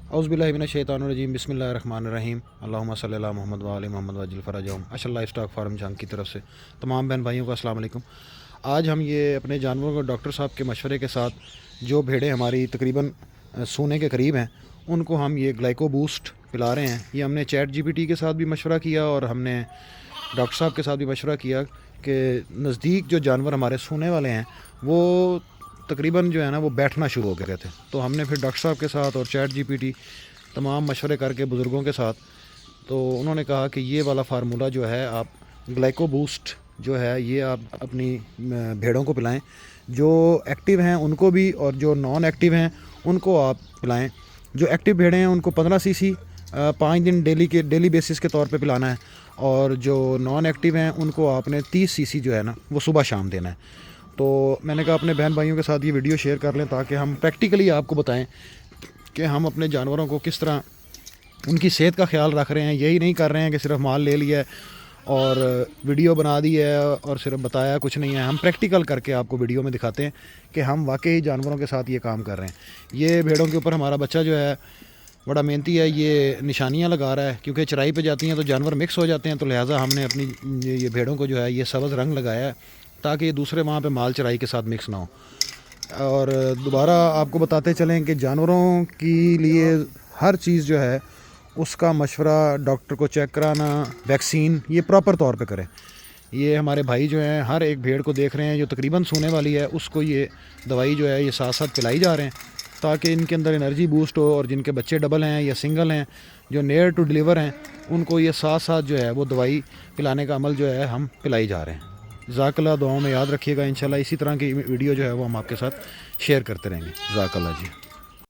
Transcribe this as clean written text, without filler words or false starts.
اعوذ باللہ من الشیطان الرجیم بسم اللہ الرحمن الرحیم اللہم صلی اللہ محمد و آل محمد وجل فرجہم اشل اللہ اسٹاک فارم جنگ کی طرف سے تمام بہن بھائیوں کو السلام علیکم۔ آج ہم یہ اپنے جانوروں کو ڈاکٹر صاحب کے مشورے کے ساتھ جو بھیڑیں ہماری تقریباً سونے کے قریب ہیں ان کو ہم یہ گلائکو بوسٹ پلا رہے ہیں۔ یہ ہم نے چیٹ جی پی ٹی کے ساتھ بھی مشورہ کیا اور ہم نے ڈاکٹر صاحب کے ساتھ بھی مشورہ کیا کہ نزدیک جو جانور ہمارے سونے والے ہیں وہ تقریباً جو ہے نا وہ بیٹھنا شروع ہو گئے تھے، تو ہم نے پھر ڈاکٹر صاحب کے ساتھ اور چیٹ جی پی ٹی تمام مشورے کر کے بزرگوں کے ساتھ تو انہوں نے کہا کہ یہ والا فارمولہ جو ہے آپ گلائکو بوسٹ جو ہے یہ آپ اپنی بھیڑوں کو پلائیں، جو ایکٹیو ہیں ان کو بھی اور جو نان ایکٹیو ہیں ان کو آپ پلائیں۔ جو ایکٹیو بھیڑیں ہیں ان کو 15 سی سی 5 دن ڈیلی بیسس کے طور پہ پلانا ہے، اور جو نان ایکٹیو ہیں ان کو آپ نے 30 سی سی جو ہے نا وہ صبح شام دینا ہے۔ تو میں نے کہا اپنے بہن بھائیوں کے ساتھ یہ ویڈیو شیئر کر لیں تاکہ ہم پریکٹیکلی آپ کو بتائیں کہ ہم اپنے جانوروں کو کس طرح ان کی صحت کا خیال رکھ رہے ہیں۔ یہی نہیں کر رہے ہیں کہ صرف مال لے لیا ہے اور ویڈیو بنا دی ہے اور صرف بتایا کچھ نہیں ہے، ہم پریکٹیکل کر کے آپ کو ویڈیو میں دکھاتے ہیں کہ ہم واقعی جانوروں کے ساتھ یہ کام کر رہے ہیں۔ یہ بھیڑوں کے اوپر ہمارا بچہ جو ہے بڑا محنتی ہے، یہ نشانیاں لگا رہا ہے کیونکہ چرائی پہ جاتی ہیں تو جانور مکس ہو جاتے ہیں، تو لہٰذا ہم نے اپنی یہ بھیڑوں کو جو ہے یہ سبز رنگ لگایا ہے تاکہ یہ دوسرے وہاں پہ مال چرائی کے ساتھ مکس نہ ہو۔ اور دوبارہ آپ کو بتاتے چلیں کہ جانوروں کے لیے ہر چیز جو ہے اس کا مشورہ، ڈاکٹر کو چیک کرانا، ویکسین یہ پراپر طور پہ کریں۔ یہ ہمارے بھائی جو ہیں ہر ایک بھیڑ کو دیکھ رہے ہیں جو تقریباً سونے والی ہے، اس کو یہ دوائی جو ہے یہ ساتھ ساتھ پلائی جا رہے ہیں تاکہ ان کے اندر انرجی بوسٹ ہو، اور جن کے بچے ڈبل ہیں یا سنگل ہیں جو نیئر ٹو ڈیلیور ہیں ان کو یہ ساتھ ساتھ جو ہے وہ دوائی پلانے کا عمل جو ہے ہم پلائی جا رہے ہیں۔ جزاک اللہ، دعاؤں میں یاد رکھیے گا، انشاءاللہ اسی طرح کی ویڈیو جو ہے وہ ہم آپ کے ساتھ شیئر کرتے رہیں گے۔ جزاک اللہ جی۔